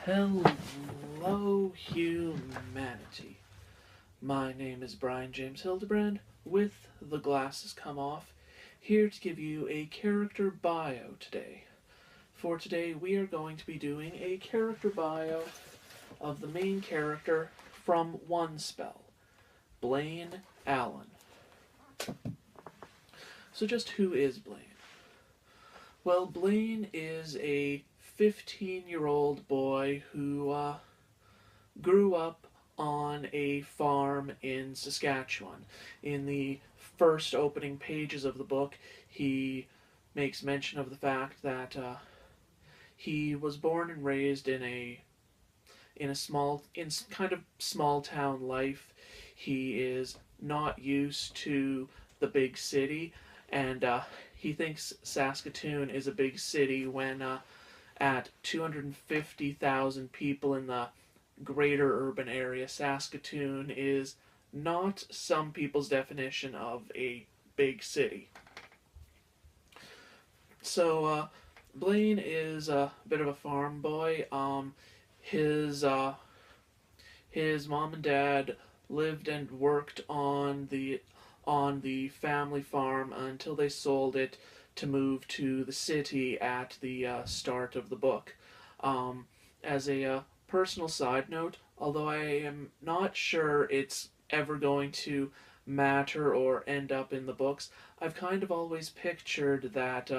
Hello, humanity. My name is Brian James Hildebrand, with the glasses come off, here to give you a character bio today. For today, we are going to be doing a character bio of the main character from one spell, Blaine Allen. So, just who is Blaine? Well, Blaine is a 15-year-old boy who grew up on a farm in Saskatchewan. In the first opening pages of the book, he makes mention of the fact that he was born and raised in kind of small town life. He is not used to the big city, and he thinks Saskatoon is a big city when at 250,000 people in the greater urban area, Saskatoon is not some people's definition of a big city. So Blaine is a bit of a farm boy. His his mom and dad lived and worked on the family farm until they sold it to move to the city at the start of the book. As a personal side note, although I am not sure it's ever going to matter or end up in the books, I've kind of always pictured that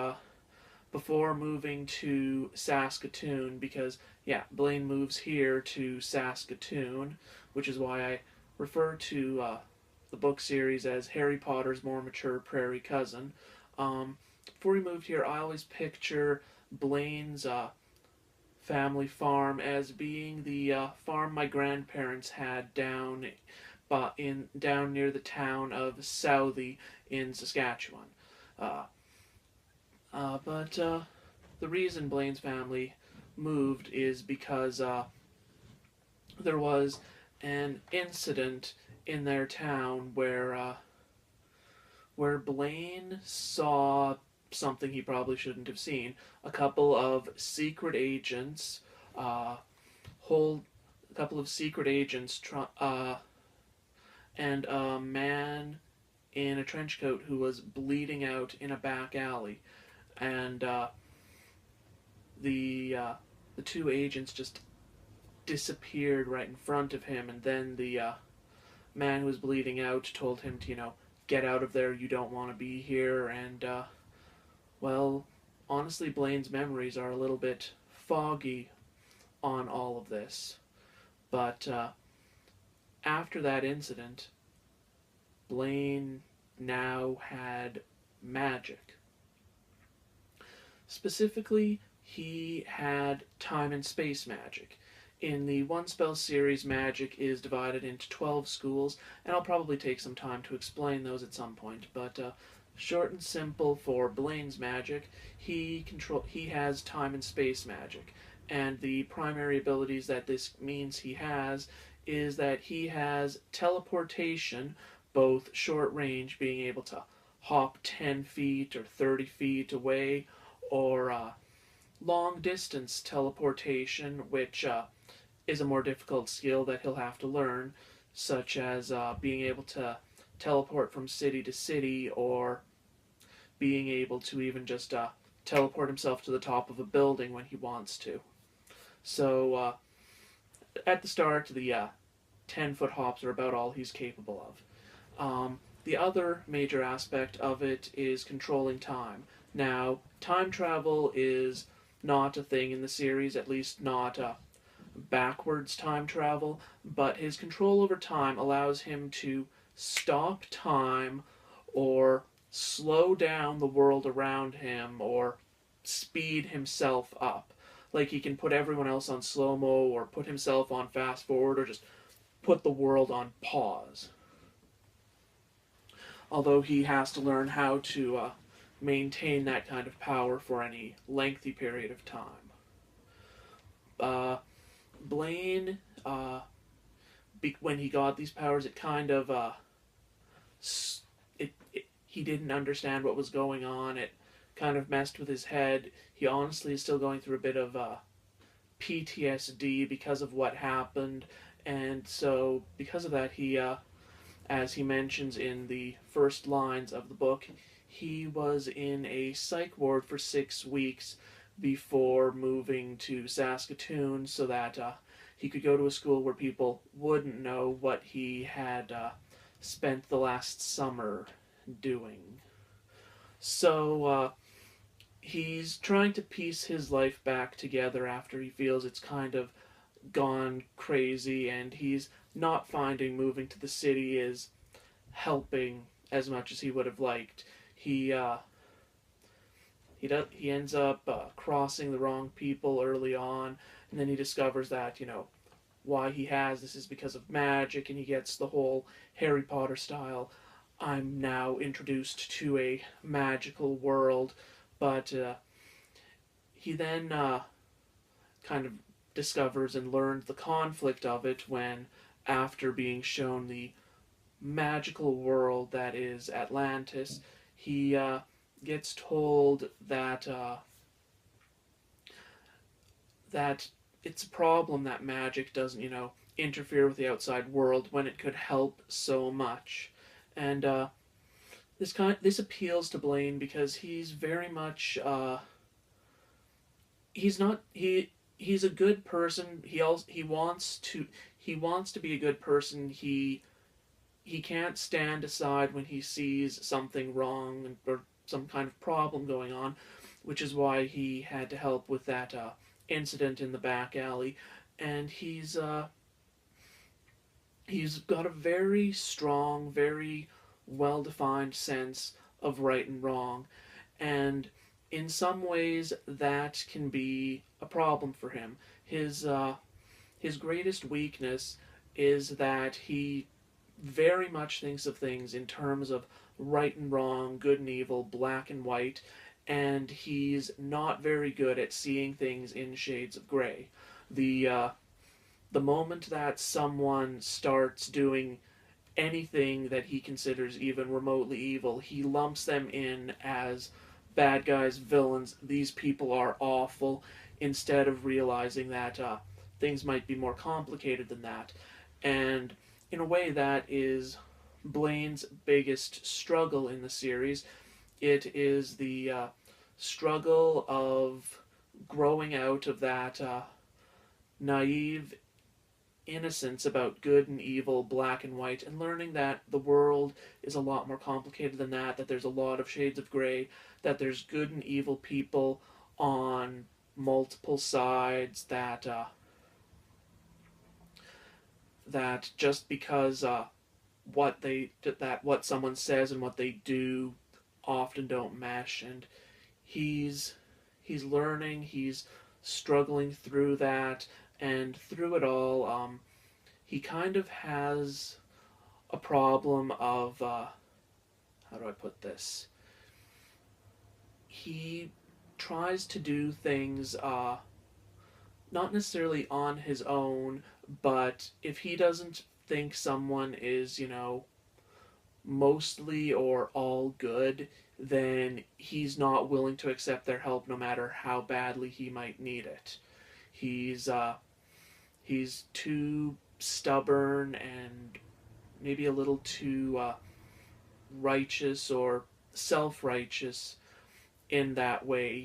before moving to Saskatoon, because, yeah, Blaine moves here to Saskatoon, which is why I refer to the book series as Harry Potter's more mature prairie cousin. Before he moved here, I always picture Blaine's family farm as being the farm my grandparents had down near the town of Southey in Saskatchewan. Uh, but the reason Blaine's family moved is because there was an incident in their town where Blaine saw something he probably shouldn't have seen. A couple of secret agents hold a couple of secret agents and a man in a trench coat who was bleeding out in a back alley, and the two agents just disappeared right in front of him, and then the man who was bleeding out told him to, get out of there, you don't want to be here, and, well, honestly, Blaine's memories are a little bit foggy on all of this, but after that incident, Blaine now had magic. Specifically, he had time and space magic. In the One Spell series, magic is divided into 12 schools, and I'll probably take some time to explain those at some point, but short and simple for Blaine's magic, he has time and space magic, and the primary abilities that this means he has is that he has teleportation, both short range, being able to hop 10 feet or 30 feet away, or long distance teleportation, which is a more difficult skill that he'll have to learn, such as being able to teleport from city to city, or being able to even just teleport himself to the top of a building when he wants to. So at the start, the 10-foot hops are about all he's capable of. The other major aspect of it is controlling time. Now, time travel is not a thing in the series, at least not backwards time travel, but his control over time allows him to stop time or slow down the world around him or speed himself up. Like, he can put everyone else on slow-mo or put himself on fast forward or just put the world on pause. Although he has to learn how to maintain that kind of power for any lengthy period of time. Blaine, when he got these powers, it kind of he didn't understand what was going on. It kind of messed with his head. He honestly is still going through a bit of PTSD because of what happened, and so because of that, as he mentions in the first lines of the book, he was in a psych ward for 6 weeks before moving to Saskatoon so that he could go to a school where people wouldn't know what he had spent the last summer doing. So he's trying to piece his life back together after he feels it's kind of gone crazy, and he's not finding moving to the city is helping as much as he would have liked. He ends up crossing the wrong people early on, and then he discovers that why he has this is because of magic, and he gets the whole Harry Potter style. I'm now introduced to a magical world, but he then kind of discovers and learns the conflict of it when, after being shown the magical world that is Atlantis, he gets told that that it's a problem that magic doesn't, interfere with the outside world when it could help so much. And this appeals to Blaine because he's very much he's a good person. He wants to be a good person. He can't stand aside when he sees something wrong or some kind of problem going on, which is why he had to help with that incident in the back alley. And he's got a very strong, very well-defined sense of right and wrong, and in some ways that can be a problem for him. His greatest weakness is that he very much thinks of things in terms of right and wrong, good and evil, black and white, and he's not very good at seeing things in shades of gray. The moment that someone starts doing anything that he considers even remotely evil, he lumps them in as bad guys, villains, these people are awful, instead of realizing that things might be more complicated than that. And in a way, that is Blaine's biggest struggle in the series. It is the struggle of growing out of that naive innocence about good and evil, black and white, and learning that the world is a lot more complicated than that, that there's a lot of shades of gray, that there's good and evil people on multiple sides, that that just because what someone says and what they do often don't mesh, and he's learning, he's struggling through that, and through it all, he kind of has a problem of how do I put this? He tries to do things not necessarily on his own, but if he doesn't think someone is, mostly or all good, then he's not willing to accept their help no matter how badly he might need it. He's too stubborn and maybe a little too righteous or self-righteous in that way.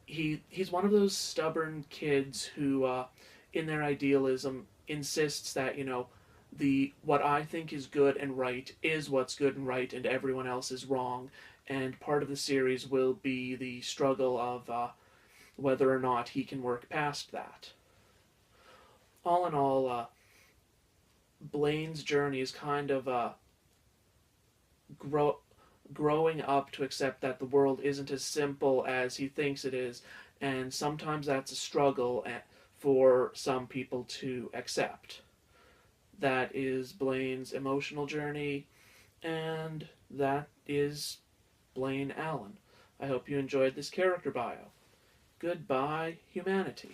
He's one of those stubborn kids who, in their idealism, insists that the what I think is good and right is what's good and right, and everyone else is wrong. And part of the series will be the struggle of whether or not he can work past that. All in all, Blaine's journey is kind of growing up to accept that the world isn't as simple as he thinks it is, and sometimes that's a struggle for some people to accept. That is Blaine's emotional journey, and that is Blaine Allen. I hope you enjoyed this character bio. Goodbye, humanity.